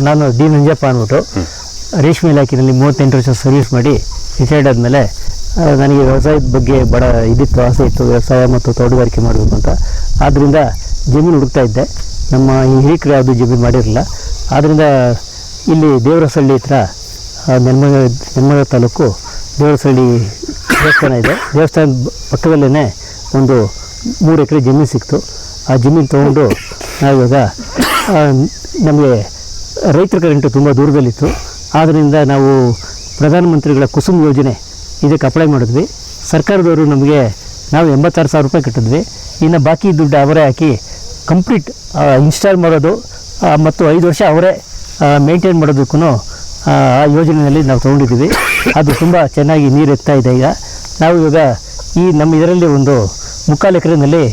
ನಾನು ಡಿ ನಂಜಪ್ಪ ಅಂದ್ಬಿಟ್ಟು ರೇಷ್ಮೆ ಇಲಾಖೆಯಲ್ಲಿ 38 ವರ್ಷ ಸರ್ವಿಸ್ ಮಾಡಿ ರಿಟೈರ್ಡ್ ಆದಮೇಲೆ ನನಗೆ ವ್ಯವಸಾಯದ ಬಗ್ಗೆ ಬಡ ಇದಿತ್ತು, ಆಸೆ ಇತ್ತು, ವ್ಯವಸಾಯ ಮತ್ತು ತೋಟಗಾರಿಕೆ ಮಾಡಬೇಕು ಅಂತ. ಆದ್ದರಿಂದ ಜಮೀನು ಹುಡುಕ್ತಾ ಇದ್ದೆ. ನಮ್ಮ ಈ ಹಿರಿಕರು ಯಾವುದು ಜಮೀನು ಮಾಡಿರಲಿಲ್ಲ. ಆದ್ದರಿಂದ ಇಲ್ಲಿ ದೇವರಸಳ್ಳಿ ಹತ್ರ ನೆನ್ಮಗ ತಾಲೂಕು ದೇವರಸಳ್ಳಿ ದೇವಸ್ಥಾನ ಇದೆ. ದೇವಸ್ಥಾನದ ಪಕ್ಕದಲ್ಲೇ ಒಂದು 3 ಎಕರೆ ಜಮೀನು ಸಿಕ್ತು. ಆ ಜಮೀನು ತೊಗೊಂಡು ನಾವಿವಾಗ ನಮಗೆ ರೈತರ ಕರೆಂಟು ತುಂಬ ದೂರದಲ್ಲಿತ್ತು. ಆದ್ದರಿಂದ ನಾವು ಪ್ರಧಾನಮಂತ್ರಿಗಳ ಕುಸುಮ್ ಯೋಜನೆ ಇದಕ್ಕೆ ಅಪ್ಲೈ ಮಾಡಿದ್ವಿ. ಸರ್ಕಾರದವರು ನಾವು 86,000 ರೂಪಾಯಿ ಕಟ್ಟಿದ್ವಿ. ಇನ್ನು ಬಾಕಿ ದುಡ್ಡು ಅವರೇ ಹಾಕಿ ಕಂಪ್ಲೀಟ್ ಇನ್ಸ್ಟಾಲ್ ಮಾಡೋದು ಮತ್ತು 5 ವರ್ಷ ಅವರೇ ಮೇಂಟೈನ್ ಮಾಡೋದಕ್ಕೂ ಆ ಯೋಜನೆಯಲ್ಲಿ ನಾವು ತೊಗೊಂಡಿದ್ದೀವಿ. ಅದು ತುಂಬ ಚೆನ್ನಾಗಿ ನೀರು ಎತ್ತಾ ಇದೆ. ಈಗ ನಾವು ಇವಾಗ ನಮ್ಮ ಇದರಲ್ಲಿ ಒಂದು 3/4 ಎಕರೆನಲ್ಲಿ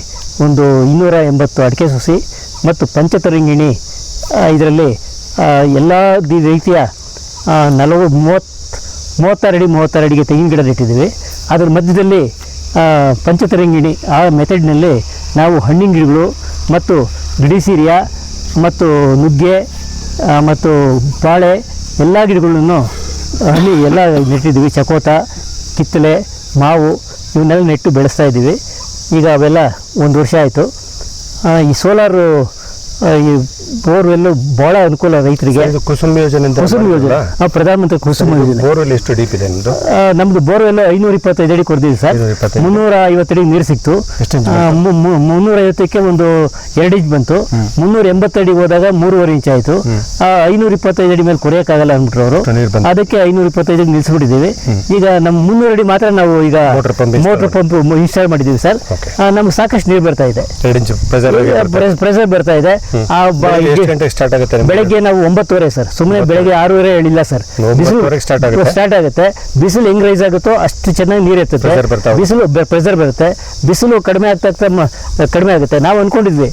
ಒಂದು 280 ಅಡಿಕೆ ಸಸಿ ಮತ್ತು ಪಂಚತರಂಗಿಣಿ ಇದರಲ್ಲಿ ಎಲ್ಲ ರೀತಿಯ 36 ಅಡಿಗೆ ತೆಂಗಿನ ಗಿಡ ನೆಟ್ಟಿದ್ದೀವಿ. ಅದರ ಮಧ್ಯದಲ್ಲಿ ಪಂಚತರಂಗಿಣಿ ಆ ಮೆಥಡ್ನಲ್ಲಿ ನಾವು ಹಣ್ಣಿನ ಗಿಡಗಳು ಮತ್ತು ಗಿಡಿಸೀರಿಯ ಮತ್ತು ನುಗ್ಗೆ ಮತ್ತು ಬಾಳೆ ಎಲ್ಲ ಗಿಡಗಳನ್ನು ಎಲ್ಲ ನೆಟ್ಟಿದ್ದೀವಿ. ಚಕೋತ, ಕಿತ್ತಳೆ, ಮಾವು ಇವನ್ನೆಲ್ಲ ನೆಟ್ಟು ಬೆಳೆಸ್ತಾ ಇದ್ದೀವಿ. ಈಗ ಅವೆಲ್ಲ 1 ವರ್ಷ ಆಯಿತು. ಈ ಸೋಲಾರು ಈ ಬೋರ್ವೆಲ್ಲು ಭಾಳ ಅನುಕೂಲ ರೈತರಿಗೆ. ಕುಸುಮ್ ಯೋಜನೆ ಪ್ರಧಾನಮಂತ್ರಿ ಕುಸುಮ್ ಯೋಜನೆ. ಬೋರ್ವೆಲ್ ಎಷ್ಟು ಡೀಪ್ ಇದೆ ನಮ್ಮದು ಬೋರ್ವೆಲ್ 525 ಅಡಿ ಕೊಡ್ತೀವಿ ಸರ್. 350 ಅಡಿ ನೀರು ಸಿಕ್ತು. 350ಕ್ಕೆ ಒಂದು 2 ಇಂಚ್ ಬಂತು. 380 ಅಡಿಗೆ ಹೋದಾಗ 3.5 ಇಂಚ್ ಆಯಿತು. 525 ಅಡಿ ಮೇಲೆ ಕೊರೆಯೋಕ್ಕಾಗಲ್ಲ ಅಂದ್ಬಿಟ್ರು ಅವರು. ಅದಕ್ಕೆ 525 ಅಡಿ ನಿಲ್ಲಿಸ್ಬಿಟ್ಟಿದ್ದೀವಿ. ಈಗ ನಮ್ಮ 300 ಅಡಿ ಮಾತ್ರ ನಾವು ಈಗ ಮೋಟರ್ ಪಂಪ್ ಇನ್ಸ್ಟಾಲ್ ಮಾಡಿದ್ದೀವಿ ಸರ್. ನಮ್ಗೆ ಸಾಕಷ್ಟು ನೀರು ಬರ್ತಾ ಇದೆ, ಪ್ರೆಷರ್ ಬರ್ತಾ ಇದೆ. ಬೆಳಗ್ಗೆ ನಾವು 9:30 ಸರ್, ಸುಮ್ಮನೆ ಬೆಳಗ್ಗೆ 6:30 ಹೇಳಿಲ್ಲ ಸರ್. ಬಿಸಿಲು ಸ್ಟಾರ್ಟ್ ಆಗುತ್ತೆ. ಬಿಸಿಲು ಹೆಂಗ್ ರೈಸ್ ಆಗುತ್ತೋ ಅಷ್ಟು ಚೆನ್ನಾಗಿ ನೀರು ಎತ್ತುತ್ತೆ. ಬಿಸಿಲು ಪ್ರೆಷರ್ ಬರುತ್ತೆ. ಬಿಸಿಲು ಕಡಿಮೆ ಕಡಿಮೆ ಆಗುತ್ತೆ. ನಾವು ಅನ್ಕೊಂಡಿದ್ವಿ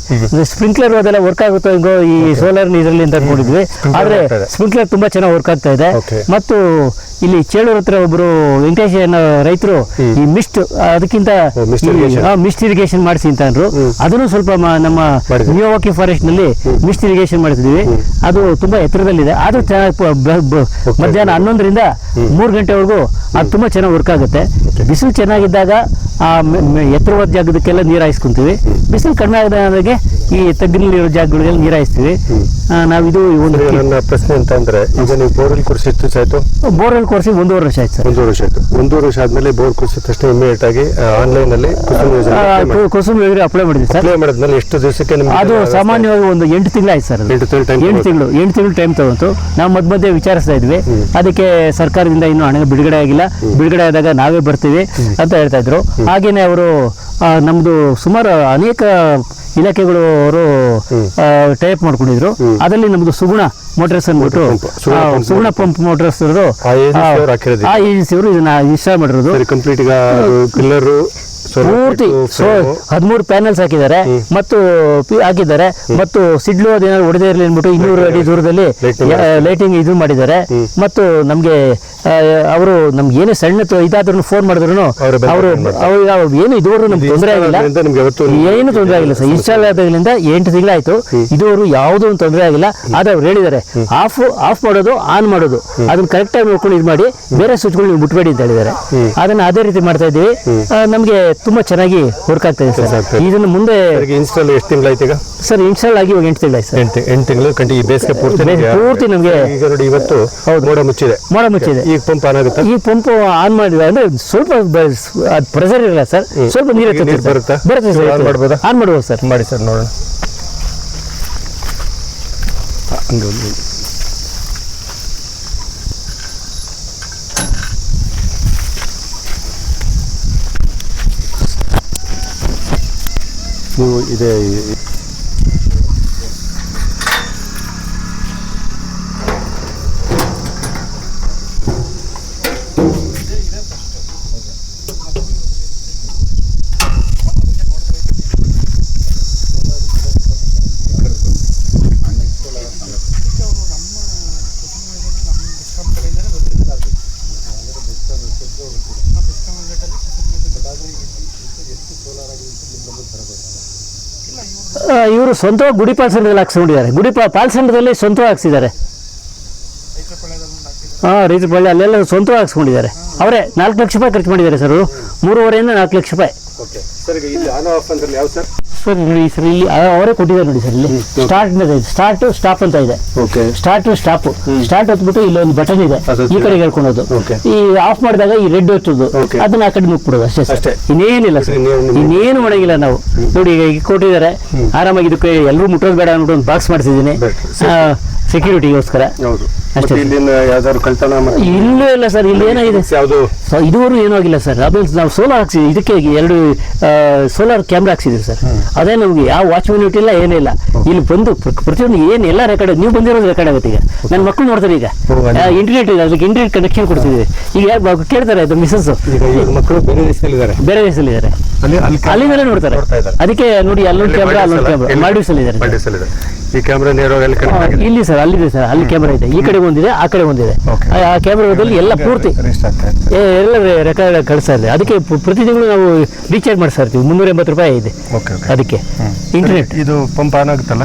ಸ್ಪ್ರಿಂಕ್ಲರ್ ಅದೆಲ್ಲ ವರ್ಕ್ ಆಗುತ್ತೋ ಹಿಂಗೋ ಈ ಸೋಲಾರ್ ಇದರಲ್ಲಿ ಅಂತ ಅನ್ಕೊಂಡಿದ್ವಿ. ಆದ್ರೆ ಸ್ಪ್ರಿಂಕ್ಲರ್ ತುಂಬಾ ಚೆನ್ನಾಗಿ ವರ್ಕ್ ಆಗ್ತಾ ಇದೆ. ಮತ್ತು ಇಲ್ಲಿ ಚೇಳೂರ್ ಹತ್ರ ಒಬ್ರು ವೆಂಕಟೇಶ್ ರೈತರು ಈ ಅದಕ್ಕಿಂತ ಮಿಸ್ಟ್ ಇರಿಗೇಷನ್ ಮಾಡಿಸಿ ಅಂತ ಅಂದ್ರು. ಅದನ್ನು ಸ್ವಲ್ಪ ನಮ್ಮ ಮಿಯಾವಾಕಿ ಫಾರೆಸ್ಟ್ ನಲ್ಲಿ ಮಿಸ್ಟ್ ಇರಿಗೇಷನ್ ಮಾಡ್ತಿದ್ವಿ. ಅದು ತುಂಬಾ ಎತ್ತರದಲ್ಲಿದೆ. ಆದ್ರೂ ಮಧ್ಯಾಹ್ನ 11ರಿಂದ 3 ಗಂಟೆವರೆಗೂ ಅದು ತುಂಬಾ ಚೆನ್ನಾಗಿ ವರ್ಕ್ ಆಗುತ್ತೆ. ಬಿಸಿಲು ಚೆನ್ನಾಗಿದ್ದಾಗ ಆ ಎತ್ತರವಾದ ಜಾಗದಕ್ಕೆಲ್ಲ ನೀರು ಹಾಯಿಸ್ಕೊಂತೀವಿ. ಬಿಸಿಲು ಕಡಿಮೆ ಆದಾಗೆ ಈ ತಗ್ಗಿನಲ್ಲಿರೋ ಜಾಗಗಳಿಗೆಲ್ಲ ನೀರು ಹಾಯಿಸ್ತೀವಿ. ನಾವು ಇದು ಒಂದು ನನ್ನ ಪ್ರಶ್ನೆ ಅಂತ ಅಂದ್ರೆ, ಈಗ ನೀವು ಬೋರ್ವೆಲ್ ಕೋರ್ಸ್ ಎಷ್ಟು ಆಯ್ತು? ಬೋರ್ವೆಲ್ ಕೋರ್ಸ್ 1.5 ವರ್ಷ ಆಯ್ತು ಸರ್. 1.5 ವರ್ಷ ಆಯ್ತು. 1.5 ವರ್ಷ ಆದ್ಮೇಲೆ ಬೋರ್ ಕೋರ್ಸ್ ತಕ್ಷಣ ಇಮಿಡಿಯೇಟ್ ಆಗಿ ಆನ್ಲೈನ್ ಅಲ್ಲಿ ಕುಸುಮ್ ಯೋಜನೆ ಅಪ್ಲೈ ಮಾಡಿದ್ವಿ ಸರ್. ಅಪ್ಲೈ ಮಾಡಿದ್ಮೇಲೆ ಎಷ್ಟು ದಿವಸಕ್ಕೆ ಅದು ಸಾಮಾನ್ಯವಾಗಿ ಒಂದು 8 ತಿಂಗಳು ಆಯ್ತು ಸರ್. 8 ತಿಂಗಳು ಟೈಮ್ ತಗೊಂತು. ನಾವು ಮಧ್ಯೆ ವಿಚಾರಿಸ್ತಾ ಇದ್ವಿ. ಅದಕ್ಕೆ ಸರ್ಕಾರದಿಂದ ಇನ್ನೂ ಹಣ ಬಿಡುಗಡೆ ಆಗಿಲ್ಲ. ಬಿಡುಗಡೆ ಆದಾಗ ನಾವೇ ಬರ್ತೀವಿ ಅಂತ ಹೇಳ್ತಾ ಇದ್ರು. ಹಾಗೇನೆ ಅವರು ನಮ್ದು ಸುಮಾರು ಅನೇಕ ಇಲಾಖೆಗಳು ಅವರು ಟೈಪ್ ಮಾಡ್ಕೊಂಡಿದ್ರು. ಅದರಲ್ಲಿ ನಮ್ದು ಸುಗುಣ ಮೋಟರ್ಸ್ ಅಂದ್ಬಿಟ್ಟು ಸುಗುಣ ಪಂಪ್ ಮೋಟರ್ಸ್ ಅವರು ಆ ಏಜೆನ್ಸಿಯವರು ಇದನ್ನ ಇನ್ಸ್ಟಾಲ್ ಮಾಡಿರೋದು. ಪೂರ್ತಿ 13 ಪ್ಯಾನಲ್ಸ್ ಹಾಕಿದ್ದಾರೆ ಮತ್ತು ಹಾಕಿದ್ದಾರೆ. ಮತ್ತು ಸಿಡ್ಲು ಅದೇನಾದ್ರು ಹೊಡೆದೇ ಇರಲಿ ಅಂದ್ಬಿಟ್ಟು 200 ಅಡಿ ದೂರದಲ್ಲಿ ಲೈಟಿಂಗ್ ಇದು ಮಾಡಿದ್ದಾರೆ. ಮತ್ತು ನಮ್ಗೆ ಅವರು ನಮ್ಗೆ ಏನೇ ಸಣ್ಣ ಇದಾದ್ರೂ ಫೋನ್ ಮಾಡಿದ್ರು ಅವರು ಏನು ಇದುವರೆಗೂ ನಮ್ಗೆ ತೊಂದರೆ ಆಗಿಲ್ಲ, ಏನು ತೊಂದರೆ ಆಗಿಲ್ಲ ಸರ್. ಇನ್ಸ್ಟಾಲ್ ಆದಾಗಲಿಂದ 8 ತಿಂಗಳಾಯ್ತು, ಇದುವರೆಗೂ ಯಾವುದೋ ಒಂದು ತೊಂದರೆ ಆಗಿಲ್ಲ. ಆದ್ರೆ ಅವ್ರು ಹೇಳಿದ್ದಾರೆ ಆಫ್ ಮಾಡೋದು ಆನ್ ಮಾಡೋದು ಅದನ್ನ ಕರೆಕ್ಟ್ ಆಗಿ ನೋಡ್ಕೊಂಡು ಇದು ಮಾಡಿ, ಬೇರೆ ಸ್ವಿಚ್ಗಳು ನೀವು ಮುಟ್ಬೇಡಿ ಅಂತ ಹೇಳಿದ್ದಾರೆ. ಅದನ್ನ ಅದೇ ರೀತಿ ಮಾಡ್ತಾ ಇದ್ದೀವಿ. ನಮ್ಗೆ ತುಂಬಾ ಚೆನ್ನಾಗಿ ವರ್ಕ್ ಆಗ್ತಾ ಇದೆ ಸರ್. ಇದನ್ನು ಮುಂದೆ ಇನ್ಸ್ಟಾಲ್ ಎಷ್ಟು ತಿಂಗಳಾಯ್ತು ಈಗ ಸರ್? ಇನ್ಸ್ಟಾಲ್ ಆಗಿ 8 ತಿಂಗಳಾಯ್ತು ಸರ್. 8 ತಿಂಗಳು ಬೇಸಿಗೆ ಪೂರ್ತಿ ನಮಗೆ. ಈಗ ನೋಡಿ ಇವತ್ತು ಮೋಡ ಮುಚ್ಚಿದೆ. ಈಗ ಪಂಪ್ ಆನ್ ಆಗುತ್ತೆ. ಈ ಪಂಪ್ ಆನ್ ಮಾಡಿದ್ರೆ ಅಂದ್ರೆ ಸ್ವಲ್ಪ ಪ್ರೆಷರ್ ಇರಲ್ಲ ಸರ್, ಸ್ವಲ್ಪ ನೀರು ಬರುತ್ತೆ ಸರ್. ಆನ್ ಮಾಡ್ಬೋದು ಸರ್. ಮಾಡಿ ಸರ್ ನೋಡೋಣ. ನೀವು ಇದೆ ಇವರು ಸ್ವಂತವಾಗಿ ಗುಡಿ ಪಾಲ್ಸಂಡದಲ್ಲಿ ಹಾಕ್ಸ್ಕೊಂಡಿದ್ದಾರೆ. ಗುಡಿ ಪಾಲ್ಸಂಡದಲ್ಲಿ ಸ್ವಂತವಾಗಿ ಹಾಕ್ಸಿದ್ದಾರೆ. ರೈತರ ಪಳ್ಳಿ ಅಲ್ಲೆಲ್ಲ ಸ್ವಂತವಾಗಿ ಹಾಕ್ಸ್ಕೊಂಡಿದ್ದಾರೆ. ಅವರೇ 4 ಲಕ್ಷ ರೂಪಾಯಿ ಖರ್ಚು ಮಾಡಿದ್ದಾರೆ ಸರ್. 3.5 4 ಲಕ್ಷ ರೂಪಾಯಿ. ಸರ್ ಇಲ್ಲಿ ಆನ್ ಆಫ್ ಅಂದ್ರೆ ಯಾವ ಸರ್? ಸರ್ ನೋಡಿ ಸರ್, ಇಲ್ಲಿ ಅವರೇ ಕೊಟ್ಟಿದ್ದಾರೆ ನೋಡಿ ಸರ್. ಇಲ್ಲಿ ಸ್ಟಾರ್ಟ್ ಸ್ಟಾಪ್ ಅಂತ ಇದೆ. ಸ್ಟಾರ್ಟ್ ಸ್ಟಾಪ್ ಹೊತ್ಬಿಟ್ಟು ಇಲ್ಲೊಂದು ಬಟನ್ ಇದೆ, ಈ ಕಡೆಗೆ ಹೇಳ್ಕೊಳೋದು. ಈ ಆಫ್ ಮಾಡಿದಾಗ ಈ ರೆಡ್ ಹೊತ್ತದು, ಅದನ್ನ ಆ ಕಡೆ ನುಗ್ಬಿಡೋದು ಅಷ್ಟೇ ಸರ್. ಇನ್ನೇನಿಲ್ಲ ಸರ್, ಇನ್ನೇನು ಮಾಡಂಗಿಲ್ಲ ನಾವು. ನೋಡಿ ಈಗ ಕೊಟ್ಟಿದ್ದಾರೆ, ಆರಾಮಾಗಿ ಇದಕ್ಕೆ ಎಲ್ಲರೂ ಮುಟ್ಟೋದು ಬೇಡ ಅಂದ್ಬಿಟ್ಟು ಒಂದು ಬಾಕ್ಸ್ ಮಾಡಿಸಿದ್ದೀನಿ ಸೆಕ್ಯೂರಿಟಿಗೋಸ್ಕರ ಅಷ್ಟೇ. ಯಾವ್ದಾದ್ರು ಕಳ್ತನ ಇಲ್ಲೂ ಇಲ್ಲ ಸರ್. ಇಲ್ಲಿ ಏನಾಗಿದೆ ಯಾವುದು ಇದುವರೆಗೂ ಏನೂ ಆಗಿಲ್ಲ ಸರ್. ಆಮೇಲೆ ನಾವು ಸೋಲಾರ್ ಹಾಕ್ಸಿದ್ವಿ, ಇದಕ್ಕೆ 2 ಸೋಲಾರ್ ಕ್ಯಾಮ್ರಾ ಹಾಕ್ಸಿದ್ವಿ ಸರ್. ಅದೇ ನಮ್ಗೆ ಯಾವ ವಾಚ್ಮನ್ ಇಲ್ಲ ಏನೇ ಇಲ್ಲ. ಇಲ್ಲಿ ಬಂದು ಪ್ರತಿಯೊಂದು ಏನು ಎಲ್ಲ ರೆಕಾರ್ಡ್, ನೀವು ಬಂದಿರೋದು ರೆಕಾರ್ಡ್ ಆಗುತ್ತೆ. ಈಗ ನನ್ನ ಮಕ್ಕಳು ನೋಡ್ತಾರೆ. ಈಗ ಇಂಟರ್ನೆಟ್ ಇದೆ, ಅದಕ್ಕೆ ಇಂಟರ್ನೆಟ್ ಕನೆಕ್ಷನ್ ಕೊಡ್ತಿದ್ದೀವಿ. ಈಗ ಯಾರು ಕೇಳ್ತಾರೆ ಅದು ಮಿಸಸ್ ಮಕ್ಕಳು ಬೇರೆ ದೇಶದಲ್ಲಿದ್ದಾರೆ, ಅಲ್ಲಿಂದಲೇ ನೋಡ್ತಾರೆ. ಅದಕ್ಕೆ ನೋಡಿ ಅಲ್ಲೊಂದು ಕ್ಯಾಮ್ರಾ ಮಾಲ್ಡೀವ್ಸ್ ಅಲ್ಲಿ ಇದ್ದಾರೆ. ಈ ಕ್ಯಾಮ್ರಾ ನೇರವಾಗಿ ಇಲ್ಲಿ ಸರ್, ಅಲ್ಲಿದೆ ಸರ್, ಅಲ್ಲಿ ಕ್ಯಾಮ್ರಾ ಇದೆ. ಈ ಕಡೆ ಒಂದಿದೆ, ಆ ಕಡೆ ಒಂದಿದೆ. ಆ ಕ್ಯಾಮ್ರಾದಲ್ಲಿ ಎಲ್ಲ ಪೂರ್ತಿ ಎಲ್ಲ ರೆಕಾರ್ಡ್ ಕಳಿಸ್ತಾ ಇದೆ. ಅದಕ್ಕೆ ಪ್ರತಿ ತಿಂಗಳು ನಾವು ರೀಚಾರ್ಜ್ ಮಾಡಿಸ್ತಾ ಇರ್ತೀವಿ. 380 ರೂಪಾಯಿ ಇದೆ ಅದಕ್ಕೆ. ಇಂಟರ್ನೆಟ್ ಇದು ಪಂಪ್ ಆನ್ ಆಗುತ್ತಲ್ಲ,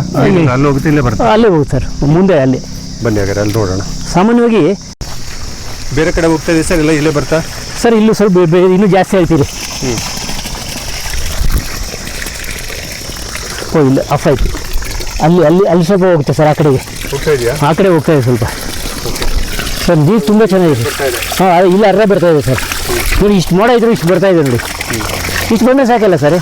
ಅಲ್ಲಿ ಹೋಗುತ್ತೆ, ಇಲ್ಲೇ ಬರುತ್ತೆ. ಅಲ್ಲೇ ಹೋಗುತ್ತೆ ಸರ್, ಮುಂದೆ ಅಲ್ಲಿ. ಬನ್ನಿ ಹಾಗಾದ್ರೆ ಅಲ್ಲಿ ನೋಡೋಣ. ಸಾಮಾನ್ಯವಾಗಿ ಬೇರೆ ಕಡೆ ಹೋಗ್ತಾ ಇದೆ ಸರ್, ಇಲ್ಲ ಇಲ್ಲೇ ಬರ್ತಾ ಸರ್? ಇಲ್ಲೂ ಸ್ವಲ್ಪ ಇನ್ನೂ ಜಾಸ್ತಿ ಆಯ್ತೀರಿ. ಓ ಇಲ್ಲ ಆಫ್ ಆಯ್ತು. ಅಲ್ಲಿ ಸ್ವಲ್ಪ ಹೋಗುತ್ತೆ ಸರ್, ಆ ಕಡೆಗೆ ಆ ಕಡೆ ಹೋಗ್ತಾ ಇದೆ ಸ್ವಲ್ಪ ಸರ್. ನೀರು ತುಂಬ ಚೆನ್ನಾಗಿದೆ. ಇಲ್ಲಿ ಅರ್ಧ ಬರ್ತಾ ಇದೆ ಸರ್. ನೋಡಿ ಇಷ್ಟು ಮೋಡ ಇದ್ರು ಇಷ್ಟು ಬರ್ತಾ ಇದೆ ನೋಡಿ. ಇಷ್ಟು ಬಂದರೆ ಸಾಕಲ್ಲ ಸರ್.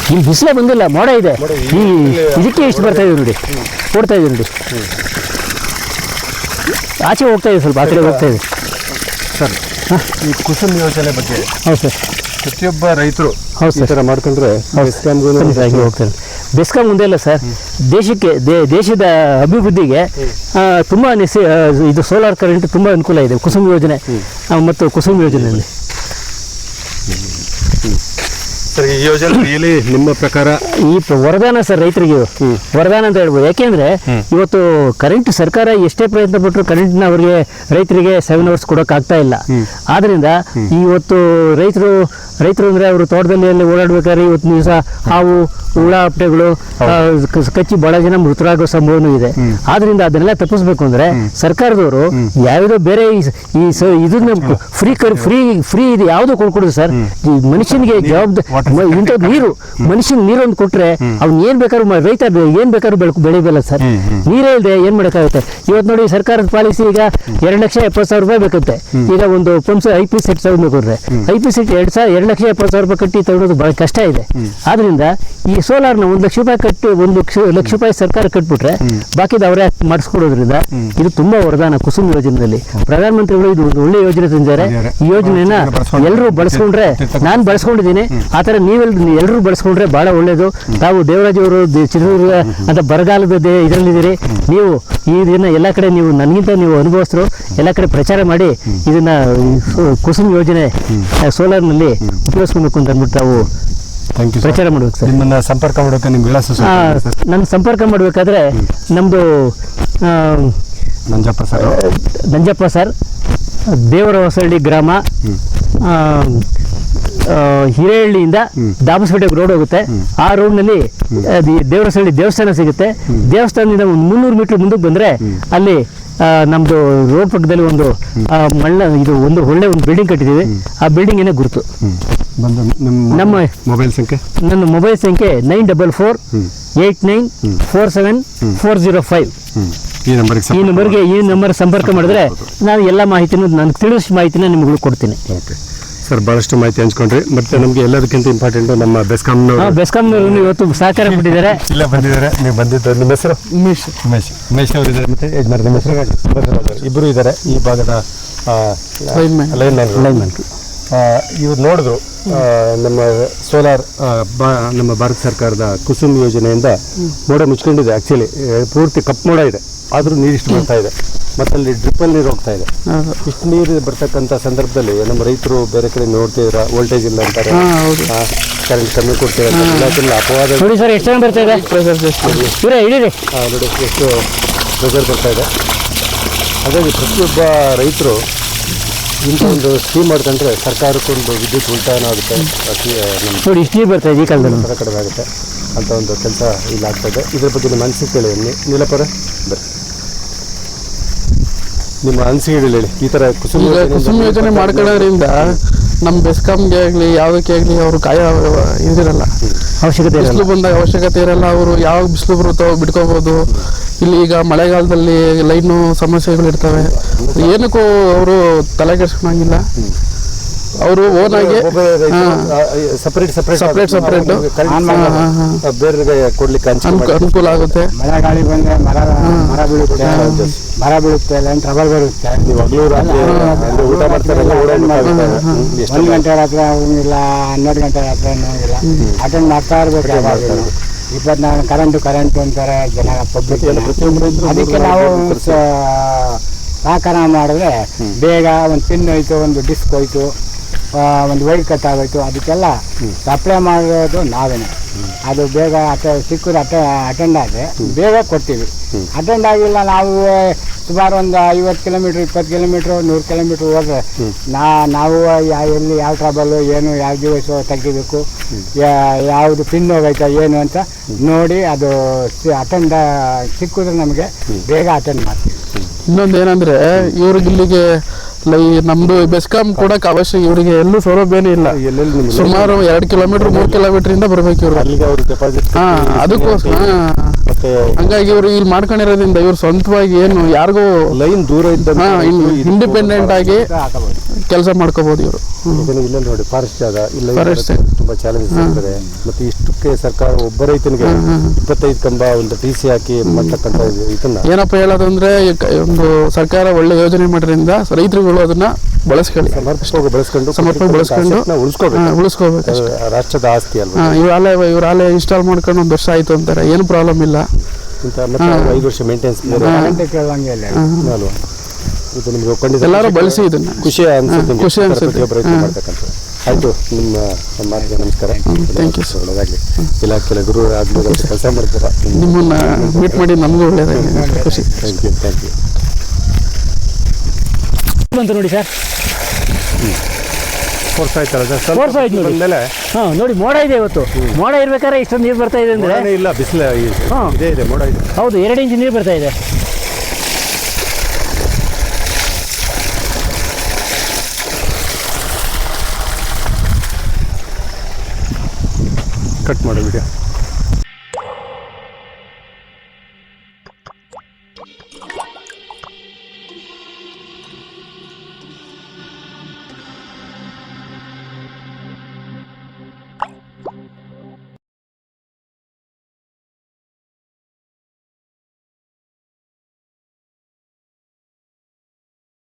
ಇಲ್ಲಿ ಬಿಸಿಲೇ ಬಂದಿಲ್ಲ, ಮೋಡ ಇದೆ. ಈ ಇದಕ್ಕೆ ಇಷ್ಟು ಬರ್ತಾ ಇದೆ ನೋಡಿ, ಓಡ್ತಾ ಇದೆ ನೋಡಿ. ಆಚೆ ಹೋಗ್ತಾ ಇದೆ ಸ್ವಲ್ಪ, ಆ ಕಡೆ ಹೋಗ್ತಾ ಇದೆ ಸರ್. ಈ ಕುಸುಮ್ ಯೋಜನೆ ಬಗ್ಗೆ ಹೌದು ಸರ್, ಪ್ರತಿಯೊಬ್ಬ ರೈತರು ಹೌದು ಈ ಥರ ಮಾಡ್ಕೊಂಡ್ರೆ ಹೋಗ್ತಾರೆ. ಬೆಸ್ಕಾಂ ಮುಂದೆ ಇಲ್ಲ ಸರ್, ದೇಶಕ್ಕೆ ದೇಶದ ಅಭಿವೃದ್ಧಿಗೆ ತುಂಬ ಇದು ಸೋಲಾರ್ ಕರೆಂಟ್ ತುಂಬ ಅನುಕೂಲ ಇದೆ. ಕುಸುಮ್ ಯೋಜನೆ ಮತ್ತು ಕುಸುಮ್ ಯೋಜನೆಯಲ್ಲಿ ಸರ್, ಈ ಯೋಜನೆ ನಿಮ್ಮ ಪ್ರಕಾರ ಈ ವರದಾನ ಸರ್ ರೈತರಿಗೆ, ವರದಾನ ಅಂತ ಹೇಳ್ಬೋದು. ಯಾಕೆಂದ್ರೆ ಇವತ್ತು ಕರೆಂಟ್ ಸರ್ಕಾರ ಎಷ್ಟೇ ಪ್ರಯತ್ನ ಪಟ್ಟರು ಕರೆಂಟ್ನ ಅವರಿಗೆ ರೈತರಿಗೆ 7 hours ಕೊಡೋಕ್ಕಾಗ್ತಾ ಇಲ್ಲ. ಆದ್ರಿಂದ ಇವತ್ತು ರೈತರು ಅಂದ್ರೆ ಅವರು ತೋಟದಲ್ಲಿ ಓಡಾಡ್ಬೇಕಾದ್ರೆ ಇವತ್ತು ದಿವಸ ಹಾವು ಹುಳ ಹಪ್ಪಟೆಗಳು ಕಚ್ಚಿ ಬಹಳ ಜನ ಮೃತರಾಗೋ ಸಂಭವನೂ ಇದೆ. ಆದ್ರಿಂದ ಅದನ್ನೆಲ್ಲ ತಪ್ಪಿಸ್ಬೇಕು ಅಂದ್ರೆ ಸರ್ಕಾರದವರು ಯಾವುದೋ ಬೇರೆ ಇದನ್ನ ಫ್ರೀ ಇದು ಯಾವುದೋ ಕೊಡ್ಕೊಡುದು ಸರ್. ಈ ಮನುಷ್ಯನಿಗೆ ಜವಾಬ್ದಾರಿ ಇಂಥದ್ದು ಮನುಷ್ಯನ್ ನೀರೊಂದು ಕೊಟ್ರೆ ಅವ್ನು ಏನ್ ಬೇಕಾದ್ರೂ ರೈತ ಏನ್ ಬೇಕಾದ್ರೂ ಬೆಳಿಬಲ್ಲ ಸರ್. ನೀರೇ ಇಲ್ಲದೆ ಏನ್ ಮಾಡೋಕ್ಕಾಗುತ್ತೆ? ಇವತ್ತು ನೋಡಿ ಸರ್ಕಾರದ ಪಾಲಿಸಿ ಈಗ 2,70,000 ರೂಪಾಯಿ ಬೇಕಂತೆ. ಈಗ ಒಂದು ಪಂಪ್ಸ್ IP ಸೆಟ್ ತಗೊಂಡ್ರೆ IP ಸೆಟ್ 2,70,000 ರೂಪಾಯಿ ಕಟ್ಟಿ ತಗೊಳ್ಳೋದು ಬಹಳ ಕಷ್ಟ ಇದೆ. ಆದ್ರಿಂದ ಈ ಸೋಲಾರ್ನ 1 ಲಕ್ಷ ರೂಪಾಯಿ ಕಟ್ಟಿ 1 ಲಕ್ಷ ರೂಪಾಯಿ ಸರ್ಕಾರ ಕಟ್ಬಿಟ್ರೆ ಬಾಕಿದ ಅವರೇ ಮಾಡಿಸ್ಕೊಡೋದ್ರಿಂದ ಇದು ತುಂಬಾ ವರದಾನ. ಕುಸುಮ್ ಯೋಜನೆಯಲ್ಲಿ ಪ್ರಧಾನಮಂತ್ರಿಗಳು ಇದು ಒಂದು ಒಳ್ಳೆ ಯೋಜನೆ ತಂದಿದ್ದಾರೆ. ಈ ಯೋಜನೆಯನ್ನ ಎಲ್ಲರೂ ಬಳಸ್ಕೊಂಡ್ರೆ, ನಾನು ಬಳಸ್ಕೊಂಡಿದ್ದೀನಿ, ಆ ಥರ ಎಲ್ಲರೂ ಬಳಸ್ಕೊಂಡ್ರೆ ಬಹಳ ಒಳ್ಳೇದು. ತಾವು ದೇವರಾಜ್ ಅವರು ಚಿತ್ರದುರ್ಗ ಅಂತ ಬರಗಾಲದ ಇದರಲ್ಲಿದ್ದೀರಿ. ನೀವು ಇದನ್ನ ಎಲ್ಲ ಕಡೆ ನೀವು ನನಗಿಂತ ನೀವು ಅನುಭವಿಸ್ತರು, ಎಲ್ಲ ಕಡೆ ಪ್ರಚಾರ ಮಾಡಿ ಇದನ್ನ ಕುಸುಮ್ ಯೋಜನೆ ಸೋಲಾರ್ನಲ್ಲಿ ಉಪಯೋಗಿಸ್ಕೊಬೇಕು ಅಂತ ಅಂದ್ಬಿಟ್ಟು ತಾವು ಪ್ರಚಾರ ಮಾಡ್ಬೇಕು ಸರ್. ನಿಮ್ಮನ್ನ ಸಂಪರ್ಕ ಮಾಡೋಕೆ ನಿಮ್ಮ ವಿಳಾಸ ನನ್ನ ಸಂಪರ್ಕ ಮಾಡಬೇಕಾದ್ರೆ ನಮ್ಮದು ನಂಜಪ್ಪ ಸರ್, ದೇವರ ಹೊಸಳ್ಳಿ ಗ್ರಾಮ, ಹಿರೇಹಳ್ಳಿಯಿಂದ ದಾಬಸ್ಪೇಟೆ ರೋಡ್ ಹೋಗುತ್ತೆ. ಆ ರೋಡ್ನಲ್ಲಿ ದೇವರಸಳ್ಳಿ ದೇವಸ್ಥಾನ ಸಿಗುತ್ತೆ. ದೇವಸ್ಥಾನದಿಂದ ಒಂದು 300 ಮೀಟರ್ ಮುಂದಕ್ಕೆ ಬಂದರೆ ಅಲ್ಲಿ ನಮ್ಮದು ರೋಡ್ ಪಕ್ಕದಲ್ಲಿ ಒಂದು ಇದು ಒಂದು ಒಳ್ಳೆ ಒಂದು ಬಿಲ್ಡಿಂಗ್ ಕಟ್ಟಿದ್ದೀವಿ. ಆ ಬಿಲ್ಡಿಂಗ್ ಏನೇ ಗುರುತು. ನಮ್ಮ ಮೊಬೈಲ್ ಸಂಖ್ಯೆ, ನನ್ನ ಮೊಬೈಲ್ ಸಂಖ್ಯೆ 944 89 47 405. ಈ ನಂಬರ್ ಸಂಪರ್ಕ ಮಾಡಿದ್ರೆ ನಾನು ಎಲ್ಲ ಮಾಹಿತಿನೂ ನನಗೆ ತಿಳಿದಷ್ಟು ಮಾಹಿತಿನ ನಿಮ್ಗಳು ಕೊಡ್ತೀನಿ. ಸರ್, ಬಹಳಷ್ಟು ಮಾಹಿತಿ ಹಂಚ್ಕೊಂಡ್ರಿ. ಮತ್ತೆ ನಮಗೆ ಎಲ್ಲದಕ್ಕಿಂತ ಇಂಪಾರ್ಟೆಂಟ್ ನಮ್ಮ ಬೆಸ್ಕಾಂನವರು ಇವತ್ತು ಸಹಕಾರ ಕೊಟ್ಟಿದ್ದಾರೆ. ಇಲ್ಲ ಬಂದಿದ್ದಾರೆ, ನೀವು ಬಂದಿದ್ದು. ನಿಮ್ಮ ಹೆಸರು? ಉಮೇಶ್ ಅವರು ಇದ್ದಾರೆ, ಮತ್ತೆ ಯಜಮಾನ್ ನಿಮ್ಮ ಹೆಸರು? ಇಬ್ಬರು ಇದ್ದಾರೆ ಈ ಭಾಗದ ಲೈನ್ಮನ್. ಇವ್ರು ನೋಡಿದ್ರು ನಮ್ಮ ಸೋಲಾರ್ ನಮ್ಮ ಭಾರತ ಸರ್ಕಾರದ ಕುಸುಮ್ ಯೋಜನೆಯಿಂದ ಮೋಡ ಮುಚ್ಕೊಂಡಿದೆ. ಆ್ಯಕ್ಚುಲಿ ಪೂರ್ತಿ ಕಪ್ಪು ಮೋಡ ಇದೆ, ಆದರೂ ನೀರಿಷ್ಟು ಬರ್ತಾ ಇದೆ. ಮತ್ತು ಅಲ್ಲಿ ಡ್ರಿಪ್ಪಲ್ಲಿ ನೀರು ಹೋಗ್ತಾ ಇದೆ. ಇಷ್ಟು ನೀರು ಬರ್ತಕ್ಕಂಥ ಸಂದರ್ಭದಲ್ಲಿ ನಮ್ಮ ರೈತರು ಬೇರೆ ಕಡೆ ನೋಡ್ತಿದ್ರ, ವೋಲ್ಟೇಜ್ ಇಲ್ಲ ಅಂತಾರೆ, ಕರೆಂಟ್ ಕಮ್ಮಿ ಕೊಡ್ತೇವೆ, ಅಪವಾದ ನೋಡಿ ಸರ್. ಎಷ್ಟು ಬರ್ತಾ ಇದೆ ನೋಡಿ, ಎಷ್ಟು ಪ್ರೆಷರ್ ಬರ್ತಾ ಇದೆ. ಹಾಗಾಗಿ ಪ್ರತಿಯೊಬ್ಬ ರೈತರು ಇಂಥ ಒಂದು ಸ್ಕೀಮ್ ಮಾಡ್ಕೊಂಡ್ರೆ ಸರ್ಕಾರಕ್ಕೊಂದು ವಿದ್ಯುತ್ ಉಳಿತಾಯ ಆಗುತ್ತೆ, ನಮ್ಮ ನೋಡಿ ಇಷ್ಟು ನೀರು ಬರ್ತಾ ಇದೆ ಈ ಕಾಲದಲ್ಲಿ. ಥರ ಕಡಿಮೆ ಆಗುತ್ತೆ ಅಂತ ಒಂದು ಕೆಲಸ ಇಲ್ಲಿ ಆಗ್ತದೆ. ಇದ್ರ ಬಗ್ಗೆ ನಿಮ್ಮ ಅನಿಸಿಕೆ ಹೇಳಿ ನೀಲಪ್ಪರ ಬರ್ರಿ, ನಿಮ್ಮ ಅನಿಸಿಕೆ ಹೇಳಿ. ಈ ಥರ ಕುಸುಮ್ ಯೋಜನೆ ಮಾಡ್ಕೊಳ್ಳೋದ್ರಿಂದ ನಮ್ಮ ಬೆಸ್ಕಾಮ್ಗೆ ಆಗಲಿ ಯಾವುದಕ್ಕೆ ಆಗಲಿ ಅವರು ಇದಿರಲ್ಲ, ಅವಶ್ಯಕತೆ ಬಿಸಿಲು ಬಂದಾಗ ಅವಶ್ಯಕತೆ ಇರಲ್ಲ. ಅವರು ಯಾವಾಗ ಬಿಸಿಲು ಬರುತ್ತೋ ಬಿಡ್ಕೋಬೋದು. ಇಲ್ಲಿ ಈಗ ಮಳೆಗಾಲದಲ್ಲಿ ಲೈನು ಸಮಸ್ಯೆಗಳು ಇರ್ತವೆ, ಏನಕ್ಕೂ ಅವರು ತಲೆ ಕೆಡಿಸ್ಕೊಳಂಗಿಲ್ಲ. ಅವರು ಓನಾಗಿ ಸಪ್ರೇಟ್ ಬೇರೆ ಕೊಡ್ಲಿಕ್ಕೆ ಅನುಕೂಲ ಆಗುತ್ತೆ. ಮಳೆ ಗಾಳಿ ಬಂದ್ರೆ ಮರ ಬೀಳುತ್ತೆ, ಲೈನ್ ಟ್ರಬಲ್ ಬರುತ್ತೆ. ನೀವು ಹಗಲು ರಾತ್ರಿ ಊಟ ಮಾಡ್ತಾರಲ್ಲ, 1 ಗಂಟೆ ರಾತ್ರಿ ಇಲ್ಲ, 12 ಗಂಟೆ ರಾತ್ರಿ ಇಲ್ಲ, ಅಟೆಂಡ್ ಮಾಡ್ತಾ ಇರ್ಬೇಕು. 24 ಕರೆಂಟ್ ಅಂತಾರೆ ಜನ ಪಬ್ಲಿಕ್. ಅದಕ್ಕೆ ನಾವು ಸಹಕಾರ ಮಾಡಿದ್ರೆ ಬೇಗ ಒಂದು ಪಿನ್ ಹೋಯ್ತು, ಒಂದು ಡಿಸ್ಕ್ ಹೋಯ್ತು, ಒಂದು ವೈರ್ ಕಟ್ ಆಗೋಯ್ತು, ಅದಕ್ಕೆಲ್ಲ ಸಪ್ಲೈ ಮಾಡೋದು ನಾವೇನೆ. ಅದು ಬೇಗ ಸಿಕ್ಕಿದ್ರೆ ಅಟೆಂಡ್ ಆದರೆ ಬೇಗ ಕೊಡ್ತೀವಿ. ಅಟೆಂಡ್ ಆಗಿಲ್ಲ ನಾವು ಸುಮಾರು ಒಂದು 50 ಕಿಲೋಮೀಟ್ರ್ 20 ಕಿಲೋಮೀಟ್ರ್ 100 ಕಿಲೋಮೀಟ್ರ್ ಹೋದ್ರೆ ನಾವು ಎಲ್ಲಿ ಯಾವ ಟ್ರಬಲ್ಲು ಏನು ಯಾವ ದಿವಸ ತೆಗಿಬೇಕು, ಯಾವುದು ಪಿನ್ ಹೋಗೈತಾ ಏನು ಅಂತ ನೋಡಿ ಅದು ಅಟೆಂಡ್ ಸಿಕ್ಕಿದ್ರೆ ನಮಗೆ ಬೇಗ ಅಟೆಂಡ್ ಮಾಡ್ತೀವಿ. ಇನ್ನೊಂದು ಏನಂದ್ರೆ ಇವ್ರಿಗೆ ಇಲ್ಲಿಗೆ ನಮ್ದು ಬೆಸ್ಕಾಂ ಕೊಡಕ್ಕೆ ಅವಶ್ಯ, ಇವರಿಗೆ ಎಲ್ಲೂ ಸೌಲಭ್ಯನೇ ಇಲ್ಲ. ಸುಮಾರು 2 ಕಿಲೋಮೀಟರ್ 3 ಕಿಲೋಮೀಟರ್ ಇಂದ ಬರ್ಬೇಕು ಇವ್ರು. ಅದಕ್ಕೋಸ್ಕರ ಹಂಗಾಗಿ ಇವ್ರು ಇಲ್ಲಿ ಮಾಡ್ಕೊಂಡಿರೋದ್ರಿಂದ ಇವ್ರು ಸ್ವಂತವಾಗಿ ಏನು ಯಾರಿಗೂ ಲೈನ್ ದೂರ ಇದ್ದ ಇಂಡಿಪೆಂಡೆಂಟ್ ಆಗಿ ಕೆಲಸ ಮಾಡ್ಕೋಬಹುದು ಇವರು. ಇಲ್ಲ ನೋಡಿ, ಫಾರೆಸ್ಟ್ ಜಾಗ ಇಲ್ಲ, ತುಂಬಾ ಚಾಲೆಂಜಸ್ ಇರ್ತದೆ. ಮತ್ತೆ ಇಷ್ಟಕ್ಕೆ ಸರ್ಕಾರ ಒಬ್ಬ ರೈತನಿಗೆ 25 ಕಂಬ ಒಂದು TC ಹಾಕಿ ಮಾಡ್ತಕ್ಕಂಥ ಇದನ್ನ ಏನಪ್ಪ ಹೇಳೋದಂದ್ರೆ, ಒಂದು ಸರ್ಕಾರ ಒಳ್ಳೆ ಯೋಜನೆ ಮಾಡೋದ್ರಿಂದ ರೈತರುಗಳು ಅದನ್ನ ಬಳಸ್ಕೊಳ್ಳಿ, ಸಮರ್ಪಕ ಬಳಸ್ಕೊಂಡು ಉಳಿಸ್ಕೋಬೇಕು. ರಾಷ್ಟ್ರದ ಆಸ್ತಿ ಅಲ್ವಾ. ಇವ್ರ ಆಲೆ ಇನ್ಸ್ಟಾಲ್ ಮಾಡ್ಕೊಂಡು 1 ವರ್ಷ ಆಯ್ತು ಅಂತಾರೆ, ಏನು ಪ್ರಾಬ್ಲಮ್ ಇಲ್ಲ. 5 ವರ್ಷ ಮೇಂಟೆನೆನ್ಸ್ ಅಲ್ವಾ. ಇದು ನಿಮ್ಗೆ ಖಂಡಿತ ಎಲ್ಲರೂ ಬಳಸಿ ಇದನ್ನ. ಖುಷಿ ಅನ್ಸುತ್ತೆ ಮಾಡ್ತಕ್ಕಂಥ. ಆಯ್ತು, ನಿಮ್ಮ ಮಾತಿಗೆ ನಮಸ್ಕಾರ. Thank you. ಒಳ್ಳೆದಾಗಲಿ. ಇಲಾಖೆ ಗುರು ಆಗ್ಬೋದು ಕೆಲಸ ಮಾಡ್ತೀರಾ. ನಿಮ್ಮನ್ನ ಮೀಟ್ ಮಾಡಿ ನಮಗೂ ಒಳ್ಳೆಯದಾಗಿದೆ, ಖುಷಿ. Thank you. ಬಂತು ನೋಡಿ ಸರ್, ಫೋರ್ಸ್ ಆಯ್ತಲ್ಲ ಸರ್, ಫೋರ್ಸ್ ಆಯ್ತು ನೋಡಿ. ಬಂದಮೇಲೆ ನೋಡಿ ಮೋಡ ಇದೆ ಇವತ್ತು. ಮೋಡ ಇರ್ಬೇಕಾದ್ರೆ ಇಷ್ಟೊಂದು ನೀರು ಬರ್ತಾ ಇದೆ ಅಂದ್ರೆ ಇಲ್ಲ, ಬಿಸಿಲು ಇದೆ, ಮೋಡ ಇದೆ. ಹೌದು, 2 ಇಂಚ್ ನೀರು ಬರ್ತಾ ಇದೆ. ಕಟ್ ಮಾಡೋ ವಿಡಿಯೋ.